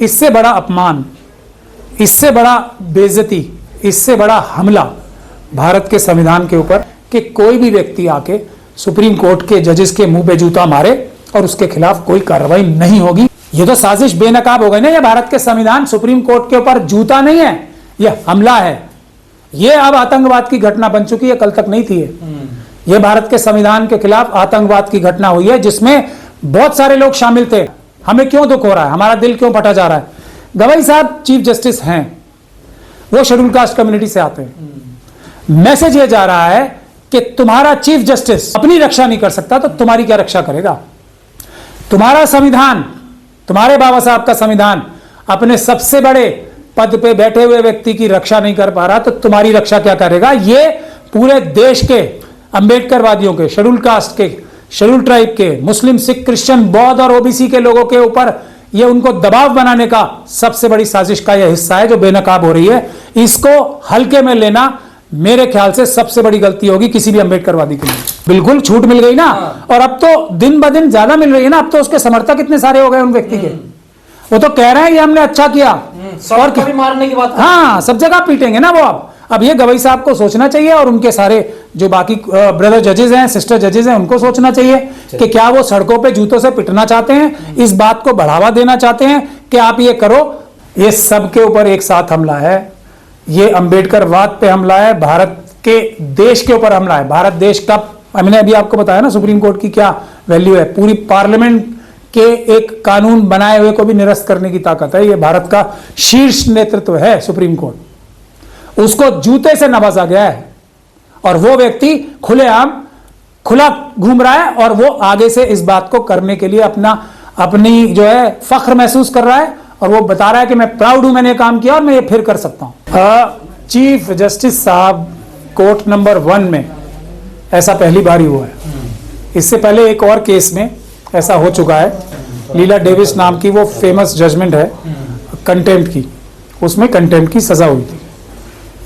इससे बड़ा अपमान, इससे बड़ा बेइज्जती, इससे बड़ा हमला भारत के संविधान के ऊपर कि कोई भी व्यक्ति आके सुप्रीम कोर्ट के जजेस के मुंह पे जूता मारे और उसके खिलाफ कोई कार्रवाई नहीं होगी। ये तो साजिश बेनकाब हो गई ना। ये भारत के संविधान सुप्रीम कोर्ट के ऊपर जूता नहीं है, ये हमला है। ये अब आतंकवाद की घटना बन चुकी है, कल तक नहीं थी। ये भारत के संविधान के खिलाफ आतंकवाद की घटना हुई है जिसमें बहुत सारे लोग शामिल थे। हमें क्यों दुख हो रहा है, हमारा दिल क्यों फटा जा रहा है? गवाई साहब चीफ जस्टिस हैं, वो शेड्यूल कास्ट कम्युनिटी से आते हैं। मैसेज ये जा रहा है कि तुम्हारा चीफ जस्टिस अपनी रक्षा नहीं कर सकता तो तुम्हारी क्या रक्षा करेगा? तुम्हारा संविधान, तुम्हारे बाबा साहब का संविधान अपने सबसे बड़े पद पे बैठे हुए व्यक्ति की रक्षा नहीं कर पा रहा तो तुम्हारी रक्षा क्या करेगा? ये पूरे देश के अंबेडकरवादियों के, शेड्यूल कास्ट के, शेड्यूल ट्राइब के, मुस्लिम, सिख, क्रिश्चियन, बौद्ध और ओबीसी के लोगों के ऊपर ये उनको दबाव बनाने का सबसे बड़ी साजिश का यह हिस्सा है जो बेनकाब हो रही है। इसको हल्के में लेना मेरे ख्याल से सबसे बड़ी गलती होगी किसी भी अंबेडकरवादी के लिए। बिल्कुल छूट मिल गई ना, और अब तो दिन ब दिन ज्यादा मिल रही है ना। अब तो उसके समर्थक इतने सारे हो गए उन व्यक्ति के, वो तो कह रहे हैं कि हमने अच्छा किया और भी मारने की बात। हाँ, सब जगह पीटेंगे ना वो। अब ये गवाई साहब को सोचना चाहिए और उनके सारे जो बाकी ब्रदर जजेस हैं, सिस्टर जजेस हैं, उनको सोचना चाहिए कि क्या वो सड़कों पे जूतों से पिटना चाहते हैं, इस बात को बढ़ावा देना चाहते हैं कि आप ये करो। ये सबके ऊपर एक साथ हमला है। ये अंबेडकरवाद पे हमला है, भारत के देश के ऊपर हमला है। भारत देश का, मैंने अभी आपको बताया ना सुप्रीम कोर्ट की क्या वैल्यू है। पूरी पार्लियामेंट के एक कानून बनाए हुए को भी निरस्त करने की ताकत है। ये भारत का शीर्ष नेतृत्व है सुप्रीम कोर्ट, उसको जूते से नवाजा गया है और वो व्यक्ति खुलेआम खुला घूम रहा है और वो आगे से इस बात को करने के लिए अपनी जो है फख्र महसूस कर रहा है और वो बता रहा है कि मैं प्राउड हूं, मैंने ये काम किया और मैं ये फिर कर सकता हूं। चीफ जस्टिस साहब कोर्ट नंबर 1 में ऐसा पहली बार ही हुआ है। इससे पहले एक और केस में ऐसा हो चुका है, लीला डेविस नाम की वो फेमस जजमेंट है कंटेम्प्ट की, उसमें कंटेम्प्ट की सजा हुई थी।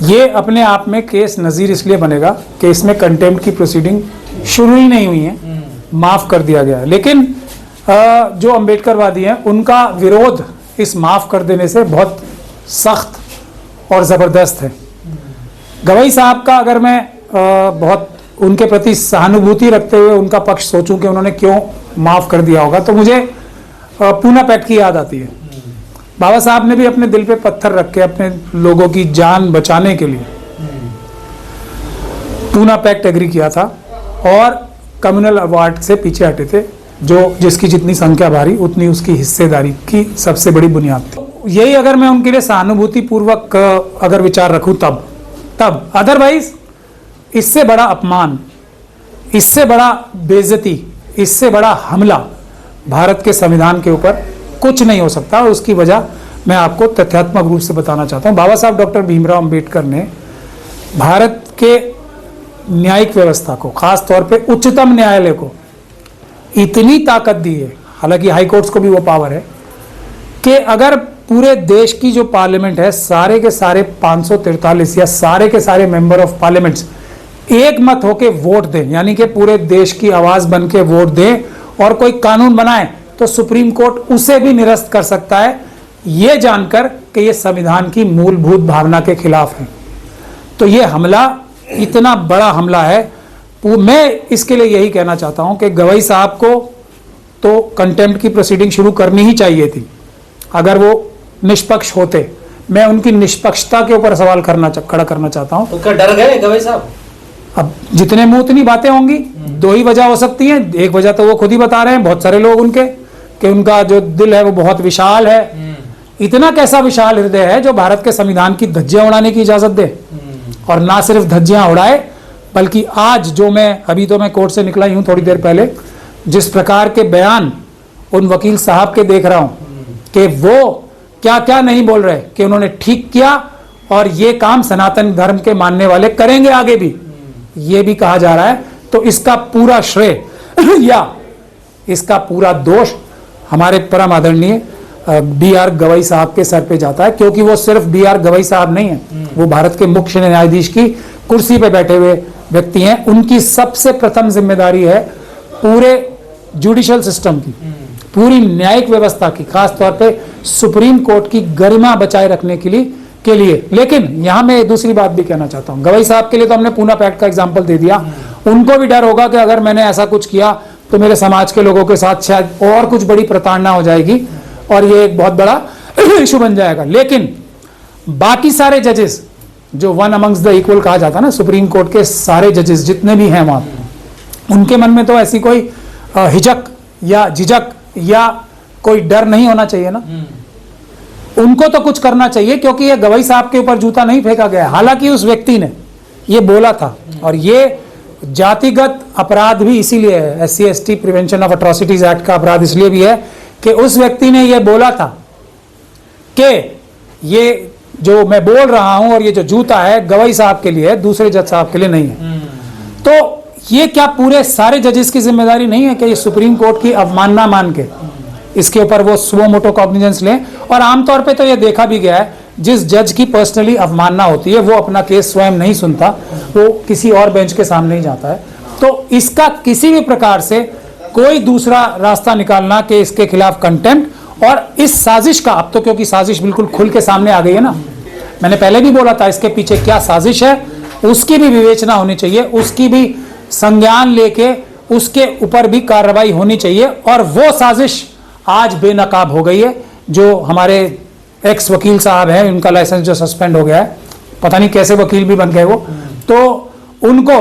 ये अपने आप में केस नज़ीर इसलिए बनेगा कि इसमें कंटेम्प्ट की प्रोसीडिंग शुरू ही नहीं हुई है, माफ़ कर दिया गया है। लेकिन जो अंबेडकरवादी हैं उनका विरोध इस माफ़ कर देने से बहुत सख्त और ज़बरदस्त है। गवाई साहब का अगर मैं बहुत उनके प्रति सहानुभूति रखते हुए उनका पक्ष सोचूं कि उन्होंने क्यों माफ़ कर दिया होगा तो मुझे पूना पैक्ट की याद आती है। बाबा साहब ने भी अपने दिल पे पत्थर रख के अपने लोगों की जान बचाने के लिए पूना पैक्ट एग्री किया था और कम्युनल अवार्ड से पीछे हटे थे। जो जिसकी जितनी संख्या भारी उतनी उसकी हिस्सेदारी की सबसे बड़ी बुनियाद थी। यही अगर मैं उनके लिए सहानुभूति पूर्वक अगर विचार रखूं तब अदरवाइज इससे बड़ा अपमान, इससे बड़ा बेइज्जती, इससे बड़ा हमला भारत के संविधान के ऊपर कुछ नहीं हो सकता। और उसकी वजह मैं आपको तथ्यात्मक रूप से बताना चाहता हूं। बाबा साहब डॉक्टर भीमराव अंबेडकर ने भारत के न्यायिक व्यवस्था को, खास तौर पे उच्चतम न्यायालय को इतनी ताकत दी है, हालांकि हाई कोर्ट्स को भी वो पावर है, कि अगर पूरे देश की जो पार्लियामेंट है सारे के सारे 543 या सारे के सारे मेंबर ऑफ पार्लियामेंट्स एक मत होके वोट दें, यानी कि पूरे देश की आवाज बन के वोट दें और कोई कानून बनाए तो सुप्रीम कोर्ट उसे भी निरस्त कर सकता है, यह जानकर कि यह संविधान की मूलभूत भावना के खिलाफ है। तो यह हमला इतना बड़ा हमला है। मैं इसके लिए यही कहना चाहता हूं कि गवाई साहब को तो कंटेम्प्ट की प्रोसीडिंग शुरू करनी ही चाहिए थी अगर वो निष्पक्ष होते। मैं उनकी निष्पक्षता के ऊपर सवाल खड़ा करना चाहता हूं। तो क्या डर गए गवाई साहब? अब जितने मुंह उतनी बातें होंगी। दो ही वजह हो सकती हैं। एक वजह तो वो खुद ही बता रहे हैं, बहुत सारे लोग उनके, कि उनका जो दिल है वो बहुत विशाल है। इतना कैसा विशाल हृदय है जो भारत के संविधान की धज्जियां उड़ाने की इजाजत दे, और ना सिर्फ धज्जियां उड़ाए बल्कि आज जो अभी तो मैं कोर्ट से निकला ही हूं थोड़ी देर पहले, जिस प्रकार के बयान उन वकील साहब के देख रहा हूं कि वो क्या क्या नहीं बोल रहे कि उन्होंने ठीक किया और ये काम सनातन धर्म के मानने वाले करेंगे आगे भी, ये भी कहा जा रहा है। तो इसका पूरा श्रेय या इसका पूरा दोष हमारे परम आदरणीय बी.आर. गवाई साहब के सर पे जाता है, क्योंकि वो सिर्फ बी.आर. गवाई साहब नहीं है, वो भारत के मुख्य न्यायाधीश की कुर्सी पे बैठे हुए व्यक्ति हैं। उनकी सबसे प्रथम जिम्मेदारी है पूरे जुडिशियल सिस्टम की, पूरी न्यायिक व्यवस्था की, खास तौर पे सुप्रीम कोर्ट की गरिमा बचाए रखने के लिए। लेकिन यहां मैं दूसरी बात भी कहना चाहता हूं, गवई साहब के लिए तो हमने पूना पैक्ट का एग्जाम्पल दे दिया। उनको भी डर होगा कि अगर मैंने ऐसा कुछ किया तो मेरे समाज के लोगों के साथ शायद और कुछ बड़ी प्रताड़ना हो जाएगी और ये एक बहुत बड़ा इशू बन जाएगा। लेकिन बाकी सारे जजेस जो वन अमंग्स द इक्वल कहा जाता है ना, सुप्रीम कोर्ट के सारे जजेस जितने भी हैं वहां, उनके मन में तो ऐसी कोई हिचक या झिझक या कोई डर नहीं होना चाहिए ना। उनको तो कुछ करना चाहिए, क्योंकि ये गवई साहब के ऊपर जूता नहीं फेंका गया। हालांकि उस व्यक्ति ने ये बोला था, और ये जातिगत अपराध भी इसीलिए है, SC/ST prevention of atrocities act का अपराध इसलिए भी है कि उस व्यक्ति ने ये बोला था कि ये जो मैं बोल रहा हूं और ये जो जूता है गवई साहब के लिए है, दूसरे जज साहब के लिए नहीं है। तो ये क्या पूरे सारे जजेस की जिम्मेदारी नहीं है कि ये सुप्रीम कोर्ट की अवमानना मान के इसके ऊपर वो सुओ मोटो कॉग्निजेंस लें? और आमतौर पे तो ये देखा भी गया है, जिस जज की पर्सनली अवमानना होती है वो अपना केस स्वयं नहीं सुनता, वो किसी और बेंच के सामने ही जाता है। तो इसका किसी भी प्रकार से कोई दूसरा रास्ता निकालना कि इसके खिलाफ कंटेम्प्ट और इस साजिश का, अब तो क्योंकि साजिश बिल्कुल खुल के सामने आ गई है ना, मैंने पहले भी बोला था इसके पीछे क्या साजिश है उसकी भी विवेचना होनी चाहिए, उसकी भी संज्ञान लेके उसके ऊपर भी कार्रवाई होनी चाहिए। और वो साजिश आज बेनकाब हो गई है। जो हमारे एक्स वकील साहब हैं, उनका लाइसेंस जो सस्पेंड हो गया है, पता नहीं कैसे वकील भी बन गए वो, तो उनको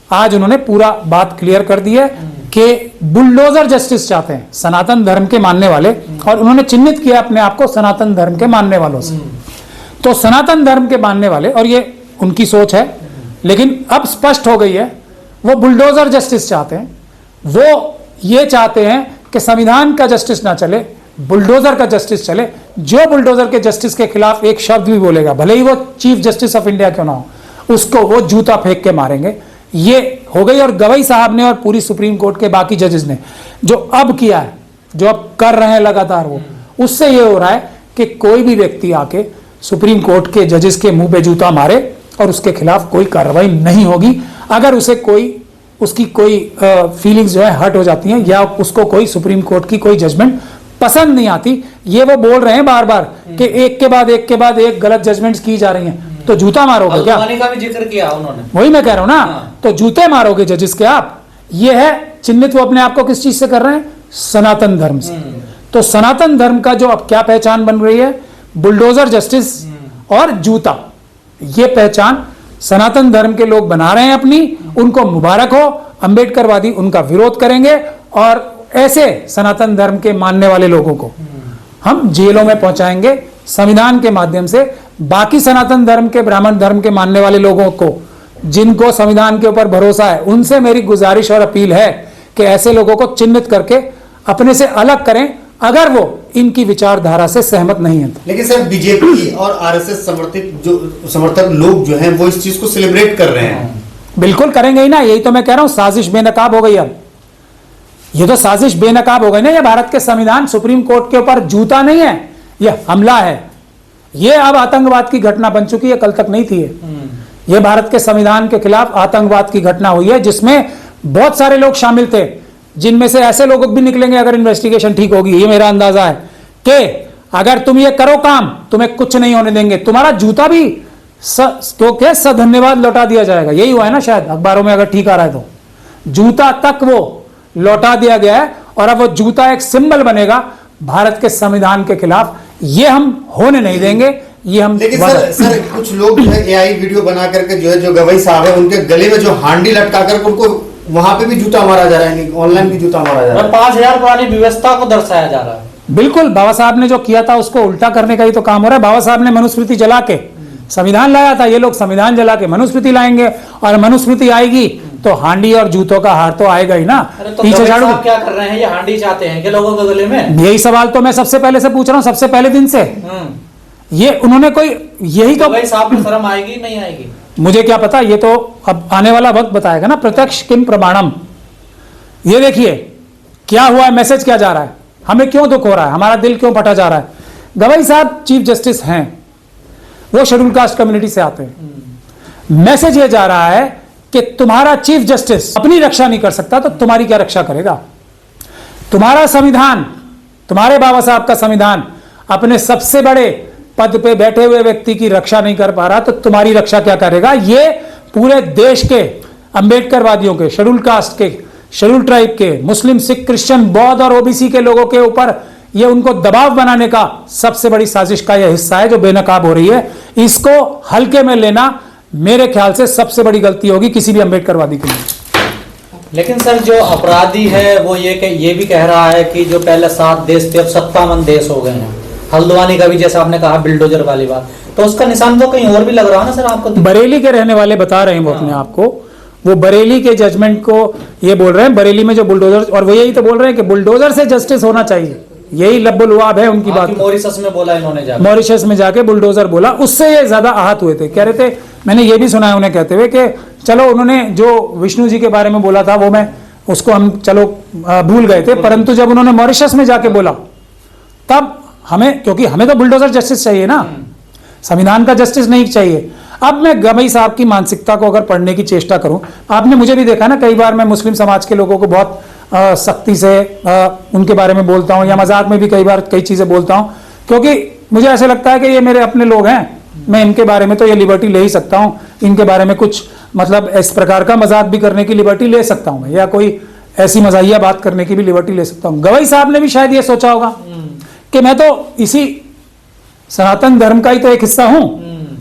आज उन्होंने पूरा बात क्लियर कर दी है कि बुलडोजर जस्टिस चाहते हैं सनातन धर्म के मानने वाले, और उन्होंने चिन्हित किया अपने आप को सनातन धर्म के मानने वालों से। तो सनातन धर्म के मानने वाले, और ये उनकी सोच है, लेकिन अब स्पष्ट हो गई है, वो बुलडोजर जस्टिस चाहते हैं। वो ये चाहते हैं कि संविधान का जस्टिस ना चले, बुलडोजर का जस्टिस चले। जो बुलडोजर के जस्टिस के खिलाफ एक शब्द भी बोलेगा, भले ही वो चीफ जस्टिस ऑफ इंडिया क्यों ना हो, उसको वो जूता फेंक के मारेंगे। ये हो गई। और गवई साहब ने और पूरी सुप्रीम कोर्ट के बाकी जजेस ने जो अब किया है, जो अब कर रहे हैं लगातार, वो उससे ये हो रहा है कि कोई भी व्यक्ति आके सुप्रीम कोर्ट के जजेस के मुंह पे जूता मारे और उसके खिलाफ कोई कार्रवाई नहीं होगी। अगर उसे उसकी कोई फीलिंग्स जो है हर्ट हो जाती हैं, या उसको कोई सुप्रीम कोर्ट की कोई जजमेंट पसंद नहीं आती, ये वो बोल रहे हैं बार बार कि एक के बाद एक गलत जजमेंट्स की जा रही हैं, तो जूता मारोगे क्या? का भी जिक्र किया उन्होंने, वही मैं कह रहा हूं ना। हाँ। तो जूते मारोगे जजेस के आप? ये है चिन्हित वो अपने आप को किस चीज से कर रहे हैं? सनातन धर्म से। तो सनातन धर्म का जो अब क्या पहचान बन रही है, बुलडोजर जस्टिस और जूता, ये पहचान सनातन धर्म के लोग बना रहे हैं अपनी। उनको मुबारक हो। अंबेडकरवादी उनका विरोध करेंगे और ऐसे सनातन धर्म के मानने वाले लोगों को हम जेलों में पहुंचाएंगे संविधान के माध्यम से। बाकी सनातन धर्म के, ब्राह्मण धर्म के मानने वाले लोगों को, जिनको संविधान के ऊपर भरोसा है, उनसे मेरी गुजारिश और अपील है कि ऐसे लोगों को चिन्हित करके अपने से अलग करें, अगर वो इनकी विचारधारा से सहमत नहीं है। लेकिन सर, बीजेपी और आरएसएस समर्थक लोग जो हैं वो इस चीज को सेलिब्रेट कर रहे हैं। बिल्कुल करेंगे ही ना, यही तो मैं कह रहा हूं, साजिश बेनकाब हो गई। अब ये तो साजिश बेनकाब हो गई ना। ये भारत के संविधान, सुप्रीम कोर्ट के ऊपर जूता नहीं है, ये हमला है। ये अब आतंकवाद की घटना बन चुकी है, कल तक नहीं थी ये भारत के संविधान के खिलाफ आतंकवाद की घटना हुई है, जिसमें बहुत सारे लोग शामिल थे, जिनमें से ऐसे लोग भी निकलेंगे अगर इन्वेस्टिगेशन ठीक होगी। ये मेरा अंदाजा है कि अगर तुम ये करो काम, तुम्हें कुछ नहीं होने देंगे, तुम्हारा जूता भी तो सधन्यवाद लौटा दिया जाएगा। यही हुआ है ना शायद, अखबारों में अगर ठीक आ रहा है तो। जूता तक वो लौटा दिया गया है, और अब वो जूता एक सिंबल बनेगा भारत के संविधान के खिलाफ। ये हम होने नहीं देंगे। ये हम लेकिन सर कुछ लोग जो है एआई वीडियो बना करके जो है, जो गवई साहब है उनके गले में जो हांडी लटका कर उनको वहां पे भी जूता मारा जा रहा है, ऑनलाइन भी जूता मारा जा रहा है। 5000 पुरानी व्यवस्था को दर्शाया जा रहा है। बिल्कुल, बाबा साहब ने जो किया था उसको उल्टा करने का ही तो काम हो रहा है। बाबा साहब ने मनुस्मृति जला के संविधान लाया था, ये लोग संविधान जला के मनुस्मृति लाएंगे, और मनुस्मृति आएगी तो हांडी और जूतों का हार तो आएगा ही ना। तो पीछे झाड़ू क्या कर रहे हैं? ये हांडी चाहते हैं कि लोगों के गले में? यही सवाल तो मैं सबसे पहले से पूछ रहा हूँ, सबसे पहले दिन से। ये उन्होंने कोई यही तो भाई साहब को शर्म आएगी नहीं आएगी? मुझे क्या पता, ये तो अब आने वाला वक्त बताएगा ना। प्रत्यक्ष किम प्रमाणम। ये देखिए क्या हुआ है, मैसेज क्या जा रहा है, हमें क्यों दुख हो रहा है, हमारा दिल क्यों फटा जा रहा है। गवई साहब चीफ जस्टिस हैं, वो शेड्यूल कास्ट कम्युनिटी से आते हैं। मैसेज ये जा रहा है कि तुम्हारा चीफ जस्टिस अपनी रक्षा नहीं कर सकता तो तुम्हारी क्या रक्षा करेगा। तुम्हारा संविधान, तुम्हारे बाबा साहब का संविधान अपने सबसे बड़े पद पे बैठे हुए व्यक्ति की रक्षा नहीं कर पा रहा, तो तुम्हारी रक्षा क्या करेगा? ये पूरे देश के अंबेडकरवादियों के, शेड्यूल कास्ट के, शेड्यूल ट्राइब के, मुस्लिम, सिख, क्रिश्चियन, बौद्ध और ओबीसी के लोगों के ऊपर ये उनको दबाव बनाने का सबसे बड़ी साजिश का यह हिस्सा है जो बेनकाब हो रही है। इसको हल्के में लेना मेरे ख्याल से सबसे बड़ी गलती होगी किसी भी अंबेडकरवादी के लिए। लेकिन सर जो अपराधी है वो ये भी कह रहा है कि जो पहले 7 देश थे अब 57 देश हो गए हैं। हल्द्वानी का भी जैसा आपने कहा बिल्डोजर वाली बात, तो उसका निशान तो कहीं और भी लग रहा है ना सर आपको? बरेली के रहने वाले बता रहे हैं वो अपने आप को, वो बरेली के जजमेंट को ये बोल रहे हैं, बरेली में जो बुलडोजर, और वो यही तो बोल रहे हैं कि बुलडोजर से जस्टिस होना चाहिए, यही लब्बुलुआब है उनकी बात। मॉरिशस में बोला इन्होंने जाके, मॉरिशस में जाके बुलडोजर बोला, उससे ये ज्यादा आहत हुए थे। कह रहे थे, मैंने ये भी सुना है उन्हें कहते हुए कि चलो उन्होंने जो विष्णु जी के बारे में बोला था वो मैं उसको हम चलो भूल गए थे, परंतु जब उन्होंने मॉरिशस में जाके बोला तब हमें, क्योंकि हमें तो बुलडोजर जस्टिस चाहिए ना, संविधान का जस्टिस नहीं चाहिए। अब मैं गवई साहब की मानसिकता को अगर पढ़ने की चेष्टा करूं, आपने मुझे भी देखा ना, कई बार मैं मुस्लिम समाज के लोगों को बहुत सख्ती से उनके बारे में बोलता हूं या मजाक में भी कई बार कई चीजें बोलता हूं, क्योंकि मुझे ऐसा लगता है कि ये मेरे अपने लोग हैं, मैं इनके बारे में तो ये लिबर्टी ले ही सकता हूं, इनके बारे में कुछ मतलब इस प्रकार का मजाक भी करने की लिबर्टी ले सकता हूं मैं, या कोई ऐसी मजाहिया बात करने की भी लिबर्टी ले सकता हूं। गवई साहब ने भी शायद ये सोचा होगा कि मैं तो इसी सनातन धर्म का ही तो एक हिस्सा हूं,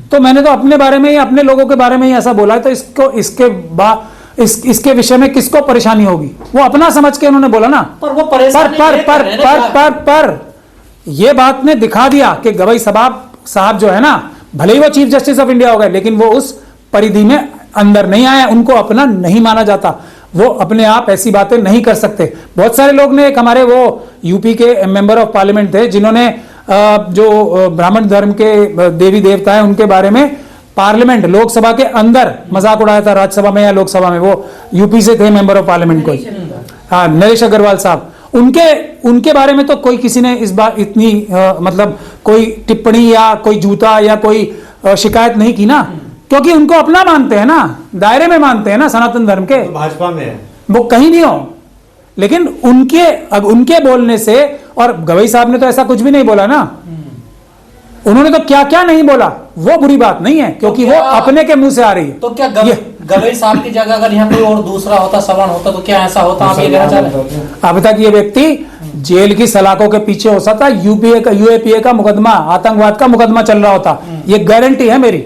तो मैंने तो अपने बारे में ही, अपने लोगों के बारे में ही ऐसा बोला है, तो इसको इसके विषय में किसको परेशानी होगी? वो अपना समझ के उन्होंने बोला ना। पर वो परेशानी पर ये बात ने दिखा दिया कि गवई साहब जो है ना, भले ही वो चीफ जस्टिस ऑफ इंडिया हो गए, लेकिन वो उस परिधि में अंदर नहीं आए, उनको अपना नहीं माना जाता, वो अपने आप ऐसी बातें नहीं कर सकते। बहुत सारे लोग ने, एक हमारे वो यूपी के मेंबर ऑफ पार्लियामेंट थे जिन्होंने जो ब्राह्मण धर्म के देवी देवता है उनके बारे में पार्लियामेंट, लोकसभा के अंदर मजाक उड़ाया था, राज्यसभा में या लोकसभा में, वो यूपी से थे मेंबर ऑफ पार्लियामेंट कोई, हाँ, नरेश अग्रवाल साहब, उनके बारे में तो कोई किसी ने इस बार इतनी मतलब कोई टिप्पणी या कोई जूता या कोई शिकायत नहीं की ना, क्योंकि उनको अपना मानते हैं ना, दायरे में मानते हैं ना सनातन धर्म के, भाजपा में है वो कहीं नहीं हो, लेकिन उनके बोलने से, और गवई साहब ने तो ऐसा कुछ भी नहीं बोला ना, उन्होंने तो क्या क्या नहीं बोला, वो बुरी बात नहीं है, क्योंकि वो अपने के मुंह से आ रही है। तो क्या गवई साहब की जगह अगर यहाँ कोई और दूसरा होता, सवर्ण होता, तो क्या ऐसा होता? आप ये कहना चाह रहे हैं? अब तक ये व्यक्ति जेल की सलाखों के पीछे हो सकता, यूएपीए का मुकदमा, आतंकवाद का मुकदमा चल रहा होता, ये गारंटी है मेरी।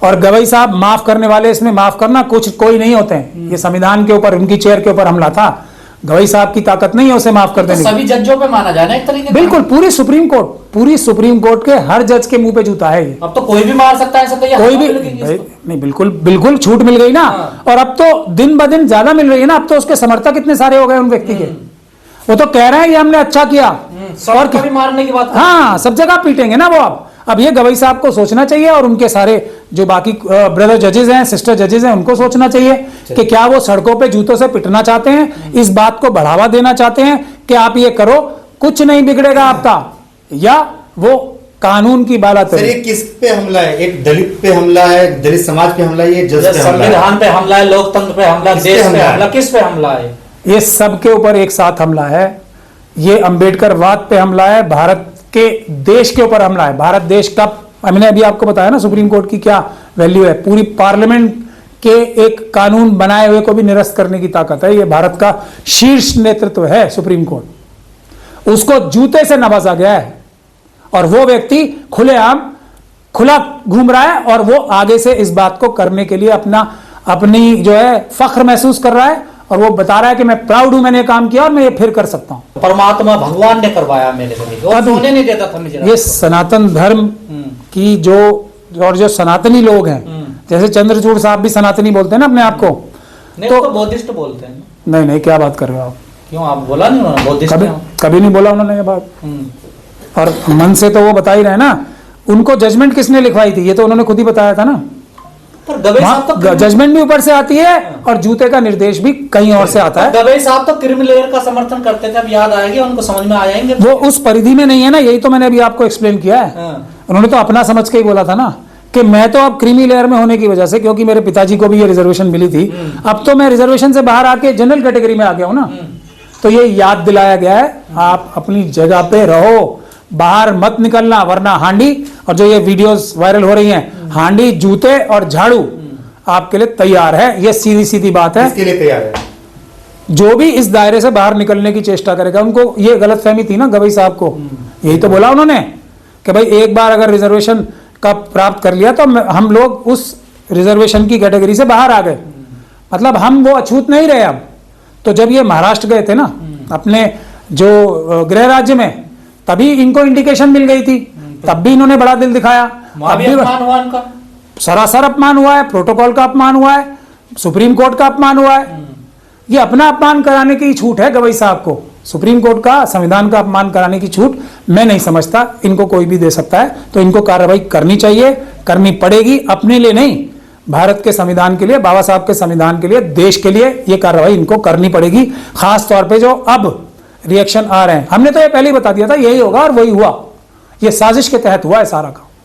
और गवई साहब माफ करने वाले, इसमें माफ करना कोई नहीं होते हैं, ये संविधान के ऊपर, उनकी चेयर के ऊपर हमला था, गवई साहब की ताकत नहीं है उसे माफ कर देने की। सभी जजों पे माना जाए ना एक तरीके से। बिल्कुल, पूरी सुप्रीम कोर्ट के हर जज के मुंह पे जूता है ये। अब तो कोई भी मार सकता है, कोई भी नहीं, बिल्कुल छूट मिल गई ना। और अब तो दिन ब दिन ज्यादा मिल रही है ना, अब तो उसके समर्थक इतने सारे हो गए उन व्यक्ति के, वो तो कह रहे हैं कि हमने अच्छा किया, और कभी मारने की बात, हाँ, सब जगह पीटेंगे ना वो। अब ये गवई साहब को सोचना चाहिए, और उनके सारे जो बाकी ब्रदर जजेस हैं, सिस्टर जजेस हैं, उनको सोचना चाहिए कि क्या वो सड़कों पे जूतों से पिटना चाहते हैं, इस बात को बढ़ावा देना चाहते हैं कि आप ये करो, कुछ नहीं बिगड़ेगा आपका, या वो कानून की बाला सर ये किस पे हमला है? एक दलित पे हमला है, दलित समाज पे हमला है, ये जज पे हमला है, संविधान पे हमला है, लोकतंत्र पे हमला, देश पे हमला, किस पे हमला है? ये सबके ऊपर एक साथ हमला है, ये अंबेडकरवाद पे हमला है, भारत के देश के ऊपर हमला है। भारत देश का, मैंने अभी आपको बताया ना सुप्रीम कोर्ट की क्या वैल्यू है, पूरी पार्लियामेंट के एक कानून बनाए हुए को भी निरस्त करने की ताकत है, ये भारत का शीर्ष नेतृत्व है सुप्रीम कोर्ट, उसको जूते से नवाजा गया है, और वो व्यक्ति खुला घूम रहा है, और वो आगे से इस बात को करने के लिए अपनी जो है फख्र महसूस कर रहा है, और वो बता रहा है कि मैं प्राउड हूं, मैंने ये काम किया और मैं ये फिर कर सकता हूं। परमात्मा भगवान ने करवाया मेरे लिए, और सोने नहीं देता था मुझे। ये सनातन धर्म की जो सनातनी लोग हैं, जैसे चंद्रचूड़ साहब भी सनातनी बोलते हैं ना अपने आप को, नहीं, तो बौद्धिस्ट बोलते हैं। नहीं, क्या बात कर रहे हो आप? क्यों, आप बोला नहीं उन्होंने बौद्धिस्ट? कभी नहीं बोला उन्होंने ये बात, और मन से तो वो बता ही रहे ना। उनको जजमेंट किसने लिखवाई थी? ये तो उन्होंने खुद ही बताया था ना। पर गवई साहब तो जजमेंट भी ऊपर से आती है, और जूते का निर्देश भी कहीं और से आता है। गवई साहब तो क्रिमिनल का समर्थन करते थे, अब याद आएगी उनको, समझ में आ जाएंगे। वो उस परिधि में नहीं है ना, यही तो मैंने अभी आपको एक्सप्लेन किया है। उन्होंने तो अपना समझ के ही बोला था ना कि मैं तो अब क्रीमी लेयर में होने की वजह से, क्योंकि मेरे पिताजी को भी ये रिजर्वेशन मिली थी, अब तो मैं रिजर्वेशन से बाहर आके जनरल कैटेगरी में आ गया हूं ना, तो ये याद दिलाया गया है, आप अपनी जगह पे रहो, बाहर मत निकलना, वरना हांडी, और जो ये वीडियोस वायरल हो रही हैं, हांडी, जूते और झाड़ू आपके लिए तैयार है। ये सीधी सीधी बात है। इसके लिए तैयार है। जो भी इस दायरे से बाहर निकलने की चेष्टा करेगा, उनको ये गलतफहमी थी ना गवई साहब को, यही तो बोला उन्होंने कि भाई एक बार अगर रिजर्वेशन का प्राप्त कर लिया तो हम लोग उस रिजर्वेशन की कैटेगरी से बाहर आ गए, मतलब हम वो अछूत नहीं रहे अब। तो जब ये महाराष्ट्र गए थे ना अपने जो गृह राज्य में, तभी इनको इंडिकेशन मिल गई थी, तब भी इन्होंने बड़ा दिल दिखाया। अब भी अपमान हुआ इनका, सरासर अपमान हुआ है, प्रोटोकॉल का अपमान हुआ है, सुप्रीम कोर्ट का अपमान हुआ है। ये अपना अपमान कराने की छूट है गवई साहब को, सुप्रीम कोर्ट का, संविधान का अपमान कराने की छूट मैं नहीं समझता इनको कोई भी दे सकता है। तो इनको कार्रवाई करनी चाहिए, करनी पड़ेगी, अपने लिए नहीं, भारत के संविधान के लिए, बाबा साहब के संविधान के लिए, देश के लिए ये कार्रवाई इनको करनी पड़ेगी। खास तौर पे जो अब रिएक्शन आ रहे हैं, हमने तो ये पहले ही बता दिया था यही होगा और वही हुआ, ये साजिश के तहत हुआ है सारा काम।